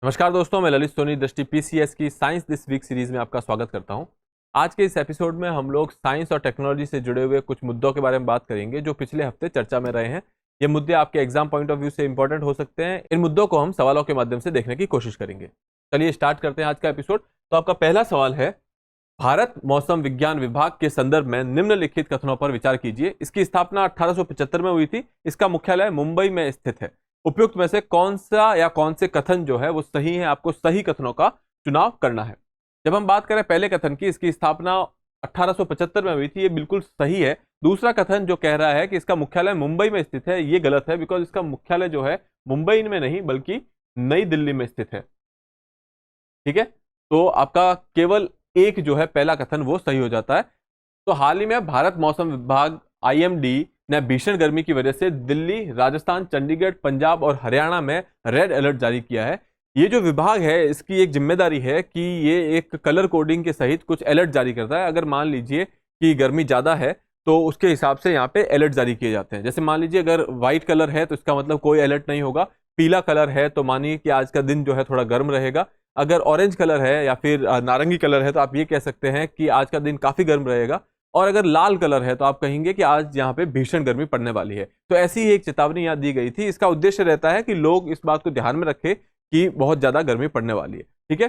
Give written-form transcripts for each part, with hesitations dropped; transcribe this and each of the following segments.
नमस्कार दोस्तों, मैं ललित सोनी दृष्टि पीसीएस की साइंस दिस वीक सीरीज में आपका स्वागत करता हूं। आज के इस एपिसोड में हम लोग साइंस और टेक्नोलॉजी से जुड़े हुए कुछ मुद्दों के बारे में बात करेंगे जो पिछले हफ्ते चर्चा में रहे हैं। ये मुद्दे आपके एग्जाम पॉइंट ऑफ व्यू से इंपॉर्टेंट हो सकते हैं। इन मुद्दों को हम सवालों के माध्यम से देखने की कोशिश करेंगे। चलिए स्टार्ट करते हैं आज का एपिसोड। तो आपका पहला सवाल है, भारत मौसम विज्ञान विभाग के संदर्भ में निम्नलिखित कथनों पर विचार कीजिए। इसकी स्थापना 1875 में हुई थी। इसका मुख्यालय मुंबई में स्थित है। उपयुक्त में से कौन सा या कौन से कथन जो है वो सही है? आपको सही कथनों का चुनाव करना है। जब हम बात करें पहले कथन की, इसकी स्थापना 1875 में हुई थी, ये बिल्कुल सही है। दूसरा कथन जो कह रहा है कि इसका मुख्यालय मुंबई में स्थित है, ये गलत है, बिकॉज इसका मुख्यालय जो है मुंबई में नहीं बल्कि नई दिल्ली में स्थित है। ठीक है, तो आपका केवल एक जो है पहला कथन वो सही हो जाता है। तो हाल ही में भारत मौसम विभाग आईएमडी ने भीषण गर्मी की वजह से दिल्ली, राजस्थान, चंडीगढ़, पंजाब और हरियाणा में रेड अलर्ट जारी किया है। ये जो विभाग है इसकी एक जिम्मेदारी है कि ये एक कलर कोडिंग के सहित कुछ अलर्ट जारी करता है। अगर मान लीजिए कि गर्मी ज़्यादा है तो उसके हिसाब से यहाँ पे अलर्ट जारी किए जाते हैं। जैसे मान लीजिए अगर व्हाइट कलर है तो इसका मतलब कोई अलर्ट नहीं होगा। पीला कलर है तो मानिए कि आज का दिन जो है थोड़ा गर्म रहेगा। अगर ऑरेंज कलर है या फिर नारंगी कलर है तो आप ये कह सकते हैं कि आज का दिन काफ़ी गर्म रहेगा। और अगर लाल कलर है तो आप कहेंगे कि आज यहाँ पे भीषण गर्मी पड़ने वाली है। तो ऐसी ही एक चेतावनी यहाँ दी गई थी। इसका उद्देश्य रहता है कि लोग इस बात को ध्यान में रखें कि बहुत ज़्यादा गर्मी पड़ने वाली है। ठीक है,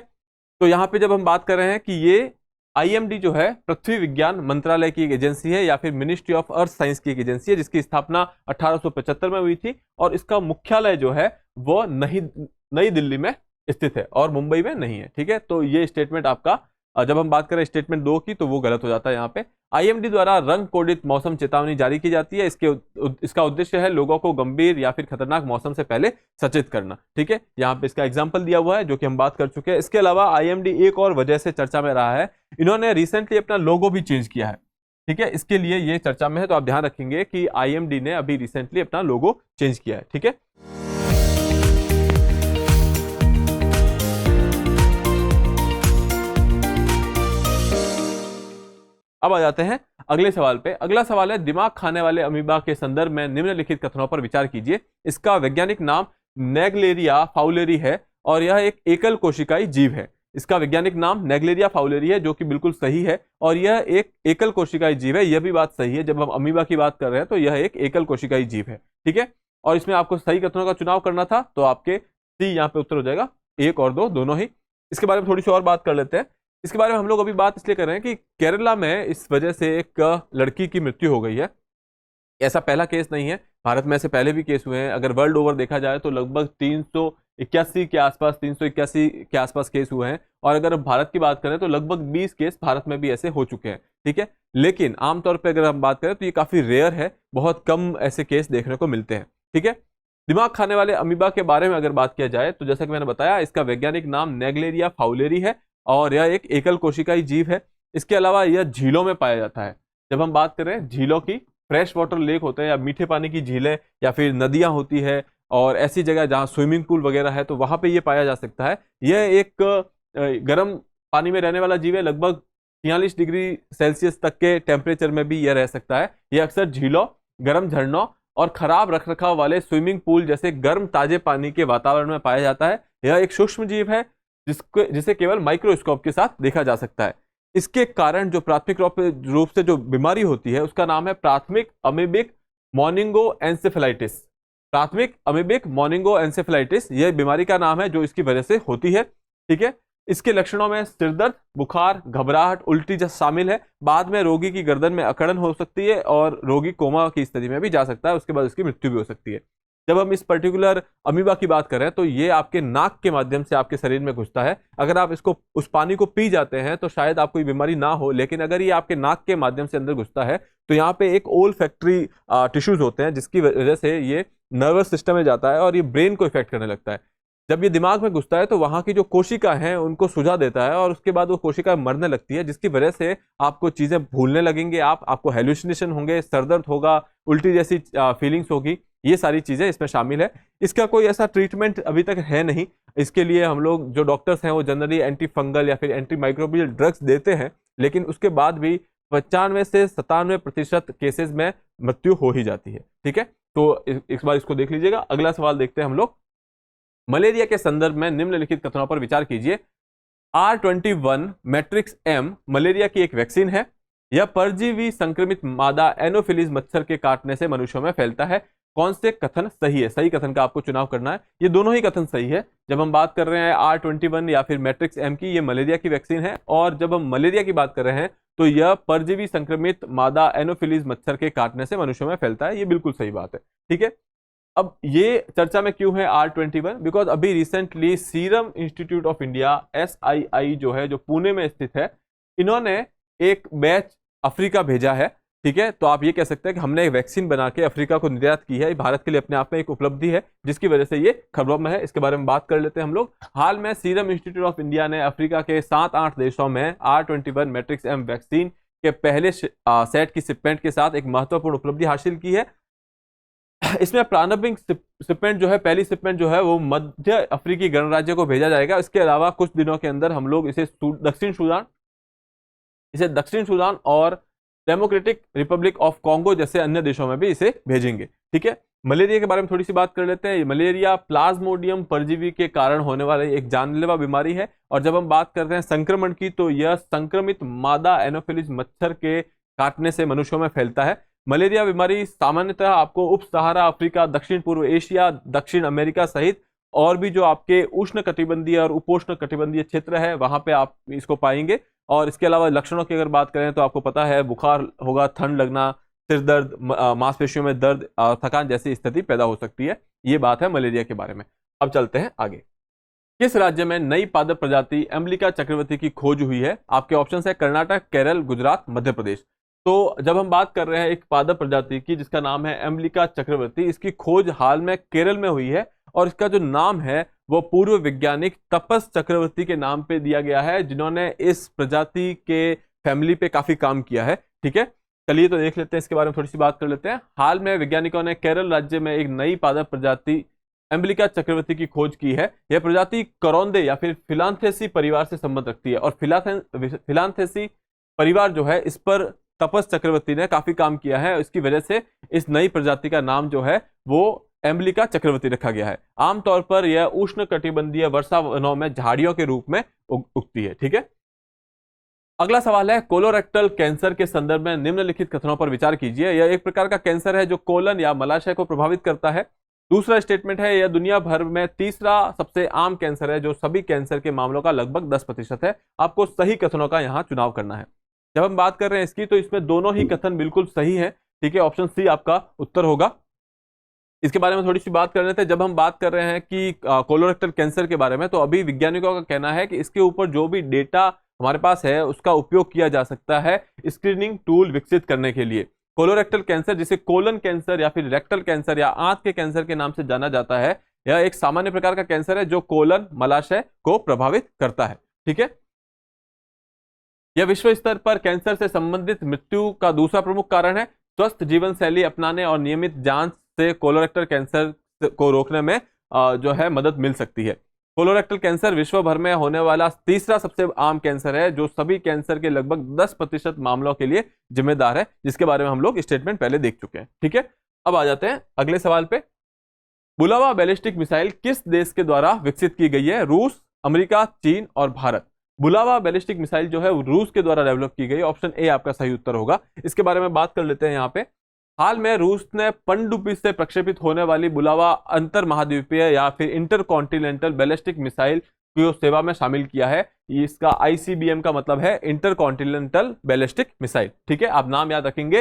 तो यहाँ पे जब हम बात कर रहे हैं कि ये आईएमडी जो है पृथ्वी विज्ञान मंत्रालय की एक एजेंसी है या फिर मिनिस्ट्री ऑफ अर्थ साइंस की एक एजेंसी है, जिसकी स्थापना 1875 में हुई थी और इसका मुख्यालय जो है वो नई दिल्ली में स्थित है और मुंबई में नहीं है। ठीक है, तो ये स्टेटमेंट आपका, जब हम बात करें स्टेटमेंट 2 की, तो वो गलत हो जाता है। यहाँ पे आईएमडी द्वारा रंग कोडित मौसम चेतावनी जारी की जाती है। इसका उद्देश्य है लोगों को गंभीर या फिर खतरनाक मौसम से पहले सचेत करना। ठीक है, यहाँ पे इसका एग्जांपल दिया हुआ है जो कि हम बात कर चुके हैं। इसके अलावा आईएमडी एक और वजह से चर्चा में रहा है, इन्होंने रिसेंटली अपना लोगो भी चेंज किया है। ठीक है, इसके लिए ये चर्चा में है, तो आप ध्यान रखेंगे कि आईएमडी ने अभी रिसेंटली अपना लोगो चेंज किया है। ठीक है, अब आ जाते हैं अगले सवाल पे। अगला सवाल है, दिमाग खाने वाले अमीबा के संदर्भ में निम्नलिखित कथनों पर विचार कीजिए। इसका वैज्ञानिक नाम नेग्लेरिया फाउलेरी है और यह एक एकल कोशिकाई जीव है। इसका वैज्ञानिक नाम नेग्लेरिया फाउलेरी है, जो कि बिल्कुल सही है और यह एक एकल कोशिकाई जीव है। यह भी बात सही है। जब हम अमीबा की बात कर रहे हैं तो यह एक एकल कोशिकाई जीव है। ठीक है, और इसमें आपको सही कथनों का चुनाव करना था, तो आपके सी यहाँ पे उत्तर हो जाएगा, 1 और 2 दोनों ही। इसके बारे में थोड़ी सी और बात कर लेते हैं। इसके बारे में हम लोग अभी बात इसलिए कर रहे हैं कि केरला में इस वजह से एक लड़की की मृत्यु हो गई है। ऐसा पहला केस नहीं है, भारत में ऐसे पहले भी केस हुए हैं। अगर वर्ल्ड ओवर देखा जाए तो लगभग 381 के आसपास 381 के आसपास केस हुए हैं। और अगर भारत की बात करें तो लगभग 20 केस भारत में भी ऐसे हो चुके हैं। ठीक है, लेकिन आमतौर पर अगर हम बात करें तो ये काफ़ी रेयर है, बहुत कम ऐसे केस देखने को मिलते हैं। ठीक है, दिमाग खाने वाले अमीबा के बारे में अगर बात किया जाए तो जैसा कि मैंने बताया, इसका वैज्ञानिक नाम नेग्लेरिया फाउलेरी है और यह एक एकल कोशिकाई जीव है। इसके अलावा यह झीलों में पाया जाता है। जब हम बात करें झीलों की, फ्रेश वाटर लेक होते हैं या मीठे पानी की झीलें या फिर नदियां होती है और ऐसी जगह जहां स्विमिंग पूल वगैरह है, तो वहां पे ये पाया जा सकता है। यह एक गर्म पानी में रहने वाला जीव है। लगभग 46 डिग्री सेल्सियस तक के टेम्परेचर में भी यह रह सकता है। यह अक्सर झीलों, गर्म झरनों और खराब रखरखाव वाले स्विमिंग पूल जैसे गर्म ताजे पानी के वातावरण में पाया जाता है। यह एक सूक्ष्म जीव है जिसे केवल माइक्रोस्कोप के साथ देखा जा सकता है। इसके कारण जो प्राथमिक रूप से जो बीमारी होती है उसका नाम है प्राथमिक अमीबिक मोनिंगोएन्सेफेलाइटिस। प्राथमिक अमीबिक मोनिंगोएन्सेफेलाइटिस यह बीमारी का नाम है जो इसकी वजह से होती है। ठीक है, इसके लक्षणों में सिरदर्द, बुखार, घबराहट, उल्टी शामिल है। बाद में रोगी की गर्दन में अकड़न हो सकती है और रोगी कोमा की स्थिति में भी जा सकता है। उसके बाद इसकी मृत्यु भी हो सकती है। जब हम इस पर्टिकुलर अमीबा की बात करें तो ये आपके नाक के माध्यम से आपके शरीर में घुसता है। अगर आप इसको उस पानी को पी जाते हैं तो शायद आपको ये बीमारी ना हो, लेकिन अगर ये आपके नाक के माध्यम से अंदर घुसता है तो यहाँ पे एक ओल फैक्ट्री टिश्यूज होते हैं जिसकी वजह से ये नर्वस सिस्टम में जाता है और ये ब्रेन को इफेक्ट करने लगता है। जब ये दिमाग में घुसता है तो वहाँ की जो कोशिका हैं उनको सुझा देता है और उसके बाद वो कोशिका मरने लगती है, जिसकी वजह से आपको चीज़ें भूलने लगेंगे, आपको हेलुसिनेशन होंगे, सरदर्द होगा, उल्टी जैसी फीलिंग्स होगी। ये सारी चीज़ें इसमें शामिल है। इसका कोई ऐसा ट्रीटमेंट अभी तक है नहीं। इसके लिए हम लोग जो डॉक्टर्स हैं वो जनरली एंटी फंगल या फिर एंटी माइक्रोबियल ड्रग्स देते हैं, लेकिन उसके बाद भी 95 से 97% केसेस में मृत्यु हो ही जाती है। ठीक है, तो इस बार इसको देख लीजिएगा। अगला सवाल देखते हैं हम लोग। मलेरिया के संदर्भ में निम्नलिखित कथनों पर विचार कीजिए। R21 मैट्रिक्स M मलेरिया की एक वैक्सीन है। यह परजीवी संक्रमित मादा एनोफिलीज मच्छर के काटने से मनुष्यों में फैलता है। कौन से कथन सही है? सही कथन का आपको चुनाव करना है। ये दोनों ही कथन सही है। जब हम बात कर रहे हैं R21 या फिर मैट्रिक्स M की, ये मलेरिया की वैक्सीन है, और जब हम मलेरिया की बात कर रहे हैं तो यह परजीवी संक्रमित मादा एनोफिलीज मच्छर के काटने से मनुष्यों में फैलता है। ये बिल्कुल सही बात है। ठीक है, अब ये चर्चा में क्यों है R21? बिकॉज अभी recently serum institute of India SII जो है, जो पुणे में स्थित है, इन्होंने एक बैच अफ्रीका भेजा है। ठीक है, तो आप ये कह सकते हैं कि हमने एक वैक्सीन बना के अफ्रीका को निर्यात की है। भारत के लिए अपने आप में एक उपलब्धि है, जिसकी वजह से ये खबरों में है। इसके बारे में बात कर लेते हैं हम लोग। हाल में सीरम इंस्टीट्यूट ऑफ इंडिया ने अफ्रीका के 7-8 देशों में R21 मैट्रिक्स M वैक्सीन के पहले सेट की शिपमेंट के साथ एक महत्वपूर्ण उपलब्धि हासिल की है। इसमें प्रारंभिक शिपमेंट जो है, पहली शिपमेंट जो है वो मध्य अफ्रीकी गणराज्य को भेजा जाएगा। इसके अलावा कुछ दिनों के अंदर हम लोग इसे दक्षिण सूडान और डेमोक्रेटिक रिपब्लिक ऑफ कॉन्गो जैसे अन्य देशों में भी इसे भेजेंगे। ठीक है, मलेरिया के बारे में थोड़ी सी बात कर लेते हैं। मलेरिया प्लाज्मोडियम परजीवी के कारण होने वाली एक जानलेवा बीमारी है, और जब हम बात करते हैं संक्रमण की, तो यह संक्रमित मादा एनोफिलीज मच्छर के काटने से मनुष्यों में फैलता है। मलेरिया बीमारी सामान्यतः आपको उप सहारा अफ्रीका, दक्षिण पूर्व एशिया, दक्षिण अमेरिका सहित और भी जो आपके उष्ण कटिबंधीय और उपोष्ण कटिबंधीय क्षेत्र है, वहां पे आप इसको पाएंगे। और इसके अलावा लक्षणों की अगर बात करें तो आपको पता है, बुखार होगा, ठंड लगना, सिर दर्द, मांसपेशियों में दर्द, थकान जैसी स्थिति पैदा हो सकती है। ये बात है मलेरिया के बारे में। अब चलते हैं आगे। किस राज्य में नई पादप प्रजाति एम्ब्लिका चक्रवर्ती की खोज हुई है? आपके ऑप्शन है कर्नाटक, केरल, गुजरात, मध्य प्रदेश। तो जब हम बात कर रहे हैं एक पादप प्रजाति की जिसका नाम है एम्ब्लिका चक्रवर्ती, इसकी खोज हाल में केरल में हुई है, और इसका जो नाम है वो पूर्व वैज्ञानिक तपस चक्रवर्ती के नाम पे दिया गया है, जिन्होंने इस प्रजाति के फैमिली पे काफी काम किया है। ठीक है, चलिए तो देख लेते हैं, इसके बारे में थोड़ी सी बात कर लेते हैं। हाल में वैज्ञानिकों ने केरल राज्य में एक नई पादप प्रजाति एम्ब्लिका चक्रवर्ती की खोज की है। यह प्रजाति करौंदे या फिर फिलांथेसी परिवार से संबंध रखती है, और फिलांथेसी परिवार जो है, इस पर तपस चक्रवर्ती ने काफी काम किया है। इसकी वजह से इस नई प्रजाति का नाम जो है वो एम्ब्लिका चक्रवर्ती रखा गया है। आमतौर पर यह उष्ण कटिबंधीय वर्षा वनों में झाड़ियों के रूप में उगती है। ठीक है, अगला सवाल है, कोलोरेक्टल कैंसर के संदर्भ में निम्नलिखित कथनों पर विचार कीजिए। यह एक प्रकार का कैंसर है जो कोलन या मलाशय को प्रभावित करता है। दूसरा स्टेटमेंट है, यह दुनिया भर में तीसरा सबसे आम कैंसर है, जो सभी कैंसर के मामलों का लगभग 10% है। आपको सही कथनों का यहां चुनाव करना है। जब हम बात कर रहे हैं इसकी, तो इसमें दोनों ही कथन बिल्कुल सही है। ठीक है, ऑप्शन सी आपका उत्तर होगा। इसके बारे में थोड़ी सी बात कर रहे थे। जब हम बात कर रहे हैं कि कोलोरेक्टल कैंसर के बारे में, तो अभी वैज्ञानिकों का कहना है कि इसके ऊपर जो भी डेटा हमारे पास है उसका उपयोग किया जा सकता है स्क्रीनिंग टूल विकसित करने के लिए। कोलोरेक्टल कैंसर, जिसे कोलन कैंसर या फिर रेक्टल कैंसर या आंत के कैंसर के नाम से जाना जाता है, यह एक सामान्य प्रकार का कैंसर है जो कोलन मलाशय को प्रभावित करता है। ठीक है, यह विश्व स्तर पर कैंसर से संबंधित मृत्यु का दूसरा प्रमुख कारण है। स्वस्थ जीवन शैली अपनाने और नियमित जांच से कोलोरेक्टल कैंसर को रोकने में जो है मदद मिल सकती है। कोलोरेक्टल कैंसर विश्व भर में होने वाला तीसरा सबसे आम कैंसर है, जो सभी कैंसर के लगभग 10% मामलों के लिए जिम्मेदार है, जिसके बारे में हम लोग स्टेटमेंट पहले देख चुके हैं। ठीक है, अब आ जाते हैं अगले सवाल पे। बुलावा बैलिस्टिक मिसाइल किस देश के द्वारा विकसित की गई है? रूस, अमेरिका, चीन और भारत। बुलावा बैलिस्टिक मिसाइल जो है रूस के द्वारा डेवलप की गई। ऑप्शन ए आपका सही उत्तर होगा। इसके बारे में बात कर लेते हैं यहाँ पे। हाल में रूस ने पनडुब्बी से प्रक्षेपित होने वाली बुलावा अंतर महाद्वीपीय या फिर इंटरकॉन्टिनेंटल बैलिस्टिक मिसाइल को सेवा में शामिल किया है। इसका ICBM का मतलब है इंटरकॉन्टिनेंटल बैलिस्टिक मिसाइल। ठीक है, आप नाम याद रखेंगे,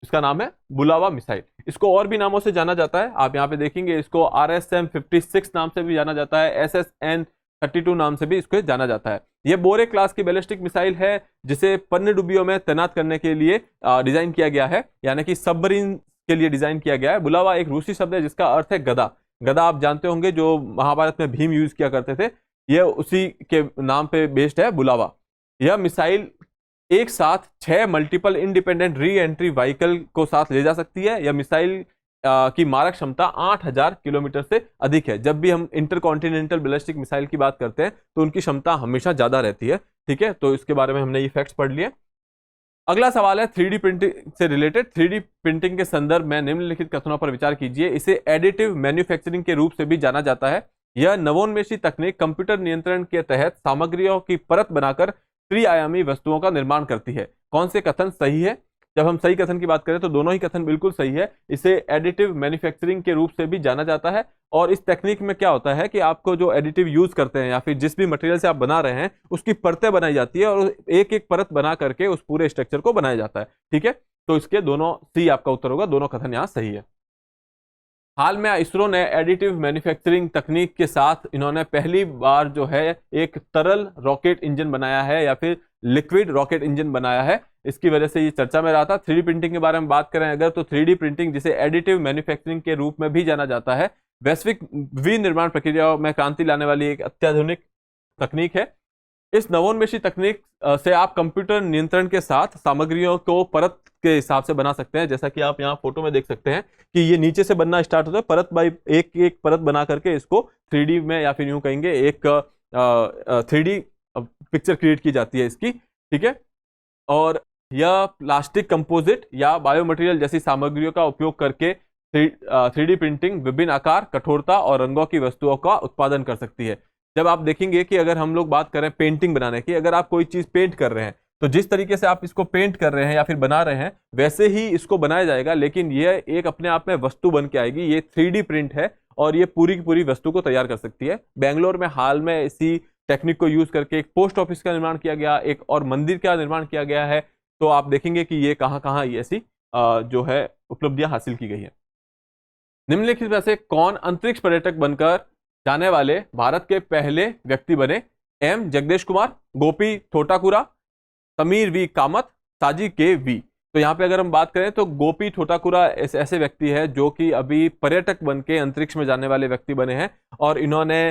इसका नाम है बुलावा मिसाइल। इसको और भी नामों से जाना जाता है, आप यहाँ पे देखेंगे। इसको RSM-56 नाम से भी जाना जाता है, SSN-32 नाम से भी इसको जाना जाता है। यह बोरे क्लास की बैलिस्टिक मिसाइल है, जिसे पनडुब्बियों में तैनात करने के लिए डिजाइन किया गया है, यानी कि सबमरीन के लिए डिजाइन किया गया है। बुलावा एक रूसी शब्द है जिसका अर्थ है गदा। गदा आप जानते होंगे, जो महाभारत में भीम यूज किया करते थे, यह उसी के नाम पे बेस्ड है बुलावा। यह मिसाइल एक साथ 6 multiple independent re entry vehicle को साथ ले जा सकती है। यह मिसाइल की मारक क्षमता 8000 किलोमीटर से अधिक है। जब भी हम इंटरकॉन्टिनेंटल बैलिस्टिक मिसाइल की बात करते हैं तो उनकी क्षमता हमेशा ज्यादा रहती है। ठीक है, तो इसके बारे में हमने ये फैक्ट्स पढ़ लिए। अगला सवाल है 3D प्रिंटिंग से रिलेटेड। 3D प्रिंटिंग के संदर्भ में निम्नलिखित कथनों पर विचार कीजिए। इसे एडिटिव मैन्युफैक्चरिंग के रूप से भी जाना जाता है। यह नवोन्मेषी तकनीक कंप्यूटर नियंत्रण के तहत सामग्रियों की परत बनाकर त्रिआयामी वस्तुओं का निर्माण करती है। कौन से कथन सही है? जब हम सही कथन की बात करें तो दोनों ही कथन बिल्कुल सही है। इसे एडिटिव मैन्युफैक्चरिंग के रूप से भी जाना जाता है। और इस टेक्निक में क्या होता है कि आपको जो एडिटिव यूज करते हैं या फिर जिस भी मटेरियल से आप बना रहे हैं उसकी परतें बनाई जाती है और एक एक परत बना करके उस पूरे स्ट्रक्चर को बनाया जाता है। ठीक है, तो इसके दोनों सी आपका उत्तर होगा, दोनों कथन यहां सही है। हाल में इसरो ने एडिटिव मैन्युफैक्चरिंग तकनीक के साथ इन्होंने पहली बार जो है एक तरल रॉकेट इंजन बनाया है या फिर लिक्विड रॉकेट इंजन बनाया है। इसकी वजह से ये चर्चा में रहा था। 3D प्रिंटिंग के बारे में बात करें अगर तो 3D प्रिंटिंग जिसे एडिटिव मैन्युफैक्चरिंग के रूप में भी जाना जाता है, वैश्विक विनिर्माण प्रक्रियाओं में क्रांति लाने वाली एक अत्याधुनिक तकनीक है। इस नवोन्मेषी तकनीक से आप कंप्यूटर नियंत्रण के साथ सामग्रियों को परत के हिसाब से बना सकते हैं। जैसा कि आप यहाँ फोटो में देख सकते हैं कि ये नीचे से बनना स्टार्ट होता है, परत बाई एक एक परत बना करके इसको 3D में या फिर यूं कहेंगे एक 3D पिक्चर क्रिएट की जाती है इसकी। ठीक है, और यह प्लास्टिक कंपोजिट या बायोमटेरियल जैसी सामग्रियों का उपयोग करके 3D प्रिंटिंग विभिन्न आकार, कठोरता और रंगों की वस्तुओं का उत्पादन कर सकती है। जब आप देखेंगे कि अगर हम लोग बात करें पेंटिंग बनाने की, अगर आप कोई चीज पेंट कर रहे हैं तो जिस तरीके से आप इसको पेंट कर रहे हैं या फिर बना रहे हैं वैसे ही इसको बनाया जाएगा, लेकिन यह एक अपने आप में वस्तु बन के आएगी। ये 3D प्रिंट है और ये पूरी की पूरी वस्तु को तैयार कर सकती है। बेंगलोर में हाल में इसी टेक्निक को यूज करके एक पोस्ट ऑफिस का निर्माण किया गया, एक और मंदिर का निर्माण किया गया है। तो आप देखेंगे कि ये कहाँ कहाँ ऐसी जो है उपलब्धियां हासिल की गई है। निम्नलिखित में से कौन अंतरिक्ष पर्यटक बनकर जाने वाले भारत के पहले व्यक्ति बने? M Jagadesh Kumar, Gopi Thotakura, Sameer V Kamath, Saji K we. तो यहाँ पे अगर हम बात करें तो गोपी थोटाकुरा ऐसे व्यक्ति है जो कि अभी पर्यटक बन के अंतरिक्ष में जाने वाले व्यक्ति बने हैं और इन्होंने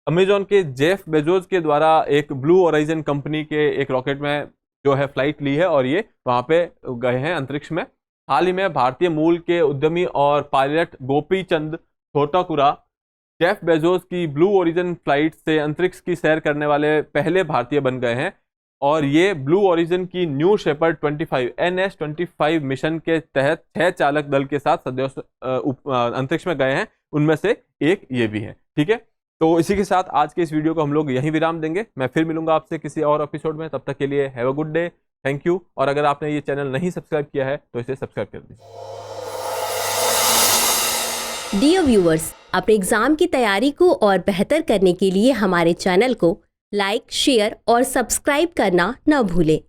अमेजॉन के जेफ बेजोस के द्वारा एक ब्लू ओराइजन कंपनी के एक रॉकेट में जो है फ्लाइट ली है और ये वहां पे गए हैं अंतरिक्ष में। हाल ही में भारतीय मूल के उद्यमी और pilot Gopi Chand Thotakura Jeff Bezos की ब्लू ओरिजिन फ्लाइट से अंतरिक्ष की सैर करने वाले पहले भारतीय बन गए हैं और ये ब्लू ओरिजिन की न्यू शेपर्ड 25 NS-25 मिशन के तहत 6 चालक दल के साथ अंतरिक्ष में गए हैं, उनमें से एक ये भी है। ठीक है, तो इसी के साथ आज के इस वीडियो को हम लोग यहीं विराम देंगे। मैं फिर मिलूंगा आपसे किसी और एपिसोड में, तब तक के लिए have a good day, thank you. और अगर आपने ये चैनल नहीं सब्सक्राइब किया है तो इसे सब्सक्राइब कर दीजिए। डियर व्यूअर्स, अपने एग्जाम की तैयारी को और बेहतर करने के लिए हमारे चैनल को लाइक, शेयर और सब्सक्राइब करना न भूलें।